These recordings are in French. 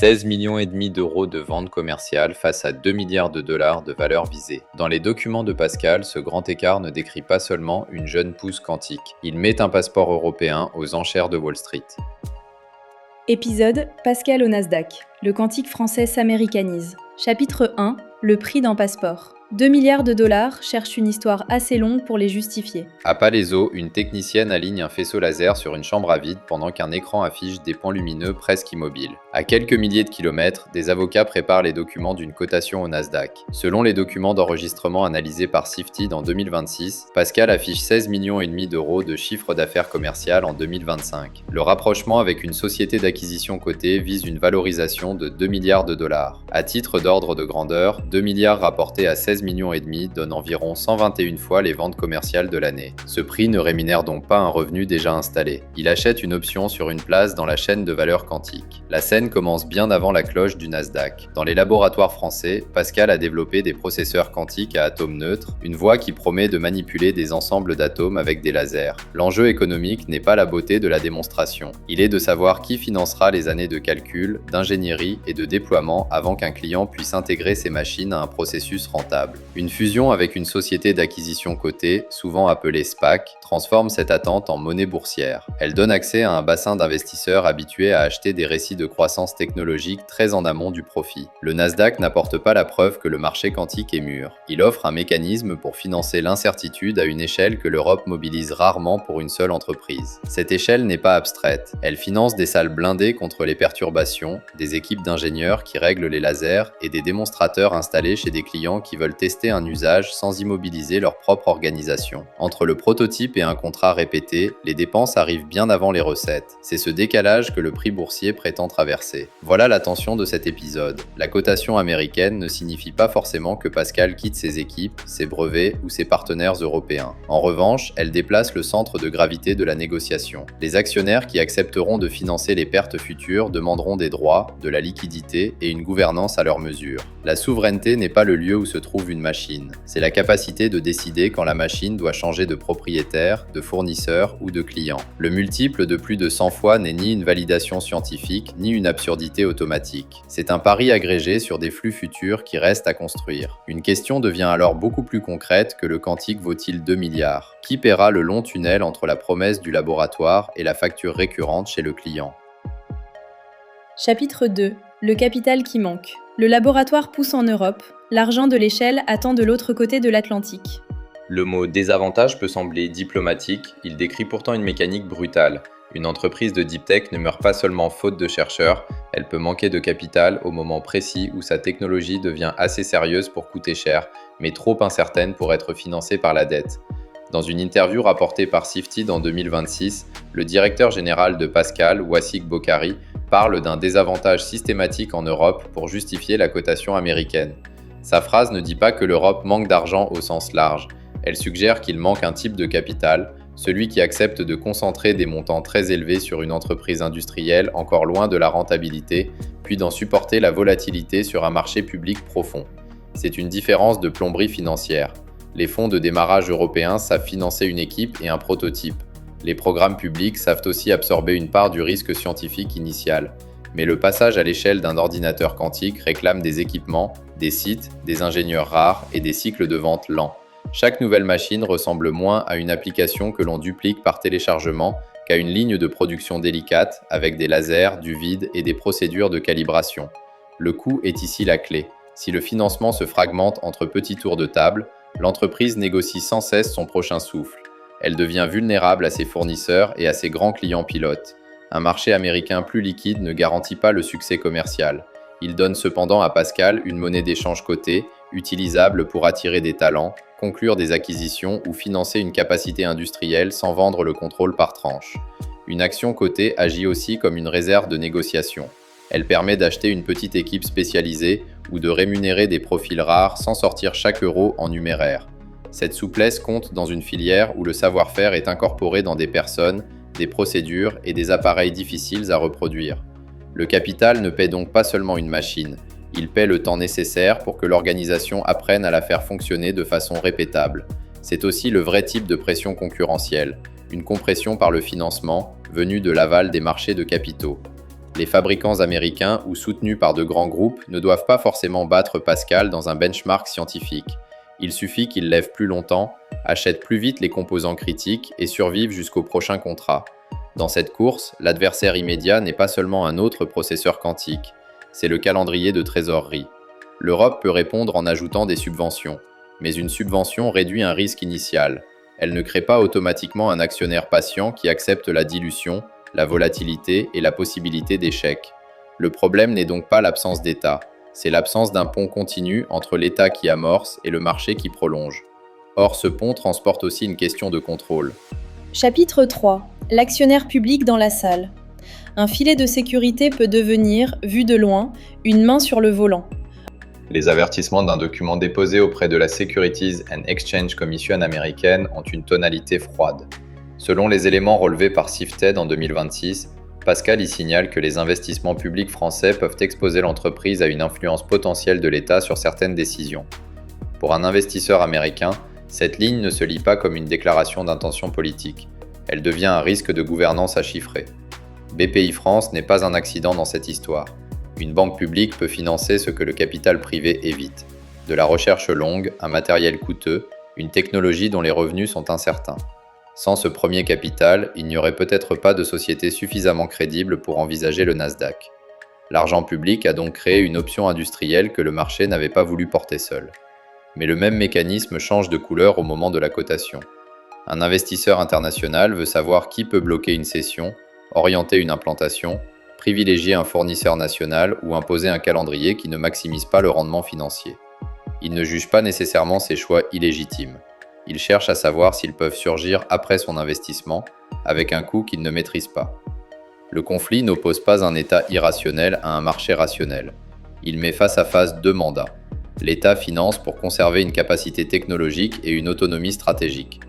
16,5 millions d'euros de ventes commerciales face à 2 milliards de dollars de valeur visée. Dans les documents de Pascal, ce grand écart ne décrit pas seulement une jeune pousse quantique. Il met un passeport européen aux enchères de Wall Street. Épisode Pascal au Nasdaq. Le quantique français s'américanise. Chapitre 1. Le prix d'un passeport. 2 milliards de dollars cherchent une histoire assez longue pour les justifier. À Palaiseau, une technicienne aligne un faisceau laser sur une chambre à vide pendant qu'un écran affiche des points lumineux presque immobiles. À quelques milliers de kilomètres, des avocats préparent les documents d'une cotation au Nasdaq. Selon les documents d'enregistrement analysés par Sifted en 2026, Pascal affiche 16,5 millions d'euros de chiffre d'affaires commercial en 2025. Le rapprochement avec une société d'acquisition cotée vise une valorisation de 2 milliards de dollars. À titre d'ordre de grandeur, 2 milliards rapportés à 16,5 millions donne environ 121 fois les ventes commerciales de l'année. Ce prix ne rémunère donc pas un revenu déjà installé. Il achète une option sur une place dans la chaîne de valeur quantique. La scène commence bien avant la cloche du Nasdaq. Dans les laboratoires français, Pascal a développé des processeurs quantiques à atomes neutres, une voie qui promet de manipuler des ensembles d'atomes avec des lasers. L'enjeu économique n'est pas la beauté de la démonstration. Il est de savoir qui financera les années de calcul, d'ingénierie et de déploiement avant qu'un client puisse intégrer ses machines à un processus rentable. Une fusion avec une société d'acquisition cotée, souvent appelée SPAC, transforme cette attente en monnaie boursière. Elle donne accès à un bassin d'investisseurs habitués à acheter des récits de croissance technologique très en amont du profit. Le Nasdaq n'apporte pas la preuve que le marché quantique est mûr. Il offre un mécanisme pour financer l'incertitude à une échelle que l'Europe mobilise rarement pour une seule entreprise. Cette échelle n'est pas abstraite. Elle finance des salles blindées contre les perturbations, des équipes d'ingénieurs qui règlent les lasers et des démonstrateurs installés chez des clients qui veulent tester un usage sans immobiliser leur propre organisation. Entre le prototype et un contrat répété, les dépenses arrivent bien avant les recettes. C'est ce décalage que le prix boursier prétend traverser. Voilà la tension de cet épisode. La cotation américaine ne signifie pas forcément que Pascal quitte ses équipes, ses brevets ou ses partenaires européens. En revanche, elle déplace le centre de gravité de la négociation. Les actionnaires qui accepteront de financer les pertes futures demanderont des droits, de la liquidité et une gouvernance à leur mesure. La souveraineté n'est pas le lieu où se trouve une machine. C'est la capacité de décider quand la machine doit changer de propriétaire, de fournisseur ou de client. Le multiple de plus de 100 fois n'est ni une validation scientifique, ni une absurdité automatique. C'est un pari agrégé sur des flux futurs qui restent à construire. Une question devient alors beaucoup plus concrète que le quantique vaut-il 2 milliards? Qui paiera le long tunnel entre la promesse du laboratoire et la facture récurrente chez le client? Chapitre 2. Le capital qui manque. Le laboratoire pousse en Europe. L'argent de l'échelle attend de l'autre côté de l'Atlantique. Le mot désavantage peut sembler diplomatique, il décrit pourtant une mécanique brutale. Une entreprise de deep tech ne meurt pas seulement faute de chercheurs, elle peut manquer de capital au moment précis où sa technologie devient assez sérieuse pour coûter cher, mais trop incertaine pour être financée par la dette. Dans une interview rapportée par Sifted en 2026, le directeur général de Pascal, Wassik Bokhari, parle d'un désavantage systématique en Europe pour justifier la cotation américaine. Sa phrase ne dit pas que l'Europe manque d'argent au sens large. Elle suggère qu'il manque un type de capital, celui qui accepte de concentrer des montants très élevés sur une entreprise industrielle encore loin de la rentabilité, puis d'en supporter la volatilité sur un marché public profond. C'est une différence de plomberie financière. Les fonds de démarrage européens savent financer une équipe et un prototype. Les programmes publics savent aussi absorber une part du risque scientifique initial. Mais le passage à l'échelle d'un ordinateur quantique réclame des équipements, des sites, des ingénieurs rares et des cycles de vente lents. Chaque nouvelle machine ressemble moins à une application que l'on duplique par téléchargement qu'à une ligne de production délicate avec des lasers, du vide et des procédures de calibration. Le coût est ici la clé. Si le financement se fragmente entre petits tours de table, l'entreprise négocie sans cesse son prochain souffle. Elle devient vulnérable à ses fournisseurs et à ses grands clients pilotes. Un marché américain plus liquide ne garantit pas le succès commercial. Il donne cependant à Pascal une monnaie d'échange cotée, utilisable pour attirer des talents, conclure des acquisitions ou financer une capacité industrielle sans vendre le contrôle par tranche. Une action cotée agit aussi comme une réserve de négociation. Elle permet d'acheter une petite équipe spécialisée ou de rémunérer des profils rares sans sortir chaque euro en numéraire. Cette souplesse compte dans une filière où le savoir-faire est incorporé dans des personnes, des procédures et des appareils difficiles à reproduire. Le capital ne paie donc pas seulement une machine, il paie le temps nécessaire pour que l'organisation apprenne à la faire fonctionner de façon répétable. C'est aussi le vrai type de pression concurrentielle, une compression par le financement, venue de l'aval des marchés de capitaux. Les fabricants américains ou soutenus par de grands groupes ne doivent pas forcément battre Pascal dans un benchmark scientifique. Il suffit qu'ils lèvent plus longtemps, achètent plus vite les composants critiques et survivent jusqu'au prochain contrat. Dans cette course, l'adversaire immédiat n'est pas seulement un autre processeur quantique, c'est le calendrier de trésorerie. L'Europe peut répondre en ajoutant des subventions, mais une subvention réduit un risque initial. Elle ne crée pas automatiquement un actionnaire patient qui accepte la dilution, la volatilité et la possibilité d'échec. Le problème n'est donc pas l'absence d'État, c'est l'absence d'un pont continu entre l'État qui amorce et le marché qui prolonge. Or, ce pont transporte aussi une question de contrôle. Chapitre 3. L'actionnaire public dans la salle. Un filet de sécurité peut devenir, vu de loin, une main sur le volant. Les avertissements d'un document déposé auprès de la Securities and Exchange Commission américaine ont une tonalité froide. Selon les éléments relevés par Sifted en 2026, Pascal y signale que les investissements publics français peuvent exposer l'entreprise à une influence potentielle de l'État sur certaines décisions. Pour un investisseur américain, cette ligne ne se lit pas comme une déclaration d'intention politique. Elle devient un risque de gouvernance à chiffrer. BPI France n'est pas un accident dans cette histoire. Une banque publique peut financer ce que le capital privé évite. De la recherche longue, un matériel coûteux, une technologie dont les revenus sont incertains. Sans ce premier capital, il n'y aurait peut-être pas de société suffisamment crédible pour envisager le Nasdaq. L'argent public a donc créé une option industrielle que le marché n'avait pas voulu porter seul. Mais le même mécanisme change de couleur au moment de la cotation. Un investisseur international veut savoir qui peut bloquer une cession, orienter une implantation, privilégier un fournisseur national ou imposer un calendrier qui ne maximise pas le rendement financier. Il ne juge pas nécessairement ses choix illégitimes. Il cherche à savoir s'ils peuvent surgir après son investissement, avec un coût qu'il ne maîtrise pas. Le conflit n'oppose pas un État irrationnel à un marché rationnel. Il met face à face deux mandats. L'État finance pour conserver une capacité technologique et une autonomie stratégique.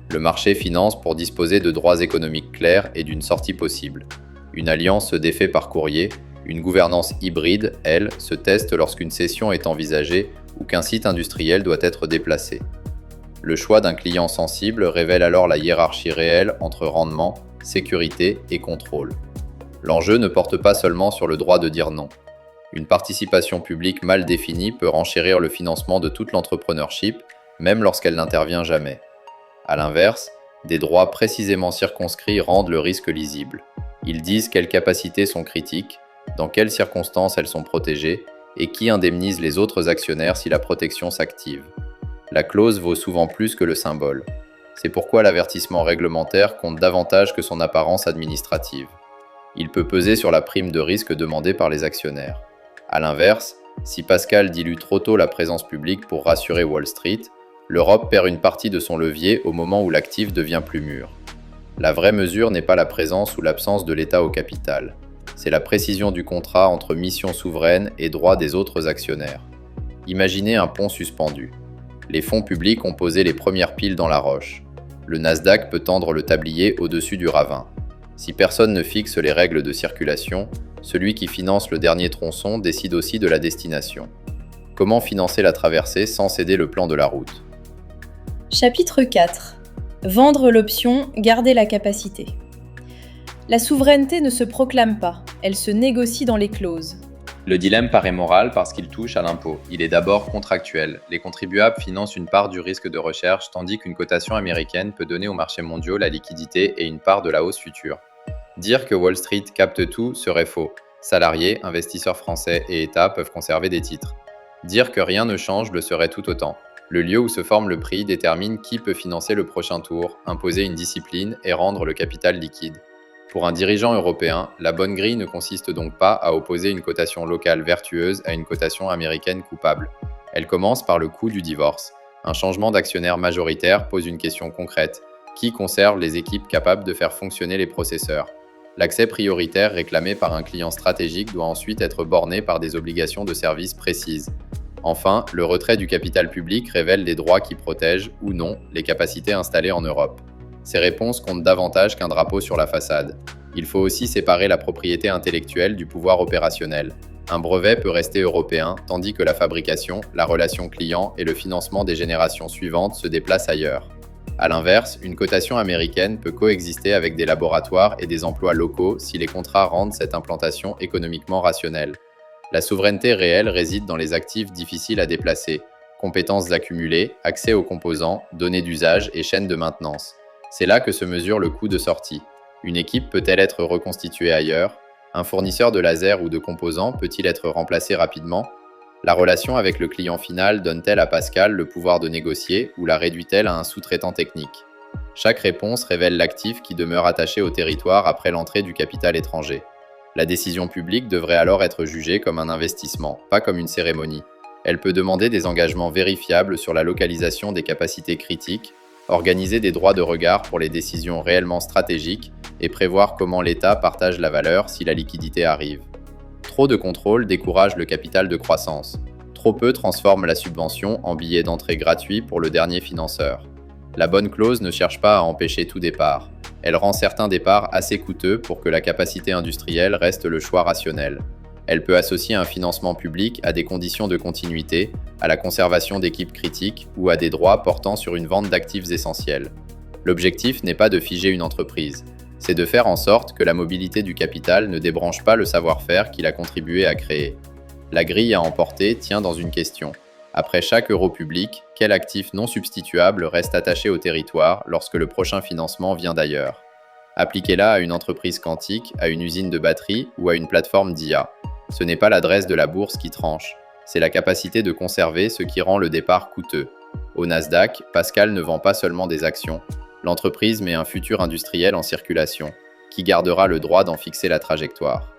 Le marché finance pour disposer de droits économiques clairs et d'une sortie possible. Une alliance se défait par courrier, une gouvernance hybride, elle, se teste lorsqu'une cession est envisagée ou qu'un site industriel doit être déplacé. Le choix d'un client sensible révèle alors la hiérarchie réelle entre rendement, sécurité et contrôle. L'enjeu ne porte pas seulement sur le droit de dire non. Une participation publique mal définie peut renchérir le financement de toute l'entrepreneurship, même lorsqu'elle n'intervient jamais. A l'inverse, des droits précisément circonscrits rendent le risque lisible. Ils disent quelles capacités sont critiques, dans quelles circonstances elles sont protégées et qui indemnise les autres actionnaires si la protection s'active. La clause vaut souvent plus que le symbole. C'est pourquoi l'avertissement réglementaire compte davantage que son apparence administrative. Il peut peser sur la prime de risque demandée par les actionnaires. A l'inverse, si Pascal dilue trop tôt la présence publique pour rassurer Wall Street, l'Europe perd une partie de son levier au moment où l'actif devient plus mûr. La vraie mesure n'est pas la présence ou l'absence de l'État au capital. C'est la précision du contrat entre mission souveraine et droits des autres actionnaires. Imaginez un pont suspendu. Les fonds publics ont posé les premières piles dans la roche. Le Nasdaq peut tendre le tablier au-dessus du ravin. Si personne ne fixe les règles de circulation, celui qui finance le dernier tronçon décide aussi de la destination. Comment financer la traversée sans céder le plan de la route ? Chapitre 4. Vendre l'option, garder la capacité. La souveraineté ne se proclame pas, elle se négocie dans les clauses. Le dilemme paraît moral parce qu'il touche à l'impôt. Il est d'abord contractuel. Les contribuables financent une part du risque de recherche, tandis qu'une cotation américaine peut donner aux marchés mondiaux la liquidité et une part de la hausse future. Dire que Wall Street capte tout serait faux. Salariés, investisseurs français et États peuvent conserver des titres. Dire que rien ne change le serait tout autant. Le lieu où se forme le prix détermine qui peut financer le prochain tour, imposer une discipline et rendre le capital liquide. Pour un dirigeant européen, la bonne grille ne consiste donc pas à opposer une cotation locale vertueuse à une cotation américaine coupable. Elle commence par le coût du divorce. Un changement d'actionnaire majoritaire pose une question concrète. Qui conserve les équipes capables de faire fonctionner les processeurs ? L'accès prioritaire réclamé par un client stratégique doit ensuite être borné par des obligations de service précises. Enfin, le retrait du capital public révèle les droits qui protègent, ou non, les capacités installées en Europe. Ces réponses comptent davantage qu'un drapeau sur la façade. Il faut aussi séparer la propriété intellectuelle du pouvoir opérationnel. Un brevet peut rester européen, tandis que la fabrication, la relation client et le financement des générations suivantes se déplacent ailleurs. A l'inverse, une cotation américaine peut coexister avec des laboratoires et des emplois locaux si les contrats rendent cette implantation économiquement rationnelle. La souveraineté réelle réside dans les actifs difficiles à déplacer, compétences accumulées, accès aux composants, données d'usage et chaînes de maintenance. C'est là que se mesure le coût de sortie. Une équipe peut-elle être reconstituée ailleurs? Un fournisseur de lasers ou de composants peut-il être remplacé rapidement? La relation avec le client final donne-t-elle à Pascal le pouvoir de négocier ou la réduit-elle à un sous-traitant technique? Chaque réponse révèle l'actif qui demeure attaché au territoire après l'entrée du capital étranger. La décision publique devrait alors être jugée comme un investissement, pas comme une cérémonie. Elle peut demander des engagements vérifiables sur la localisation des capacités critiques, organiser des droits de regard pour les décisions réellement stratégiques et prévoir comment l'État partage la valeur si la liquidité arrive. Trop de contrôle décourage le capital de croissance. Trop peu transforme la subvention en billet d'entrée gratuit pour le dernier financeur. La bonne clause ne cherche pas à empêcher tout départ. Elle rend certains départs assez coûteux pour que la capacité industrielle reste le choix rationnel. Elle peut associer un financement public à des conditions de continuité, à la conservation d'équipes critiques ou à des droits portant sur une vente d'actifs essentiels. L'objectif n'est pas de figer une entreprise, c'est de faire en sorte que la mobilité du capital ne débranche pas le savoir-faire qu'il a contribué à créer. La grille à emporter tient dans une question. Après chaque euro public, quel actif non substituable reste attaché au territoire lorsque le prochain financement vient d'ailleurs? Appliquez-la à une entreprise quantique, à une usine de batterie ou à une plateforme d'IA. Ce n'est pas l'adresse de la bourse qui tranche, c'est la capacité de conserver ce qui rend le départ coûteux. Au Nasdaq, Pascal ne vend pas seulement des actions. L'entreprise met un futur industriel en circulation, qui gardera le droit d'en fixer la trajectoire.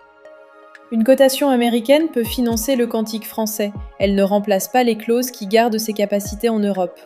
Une cotation américaine peut financer le quantique français. Elle ne remplace pas les clauses qui gardent ses capacités en Europe.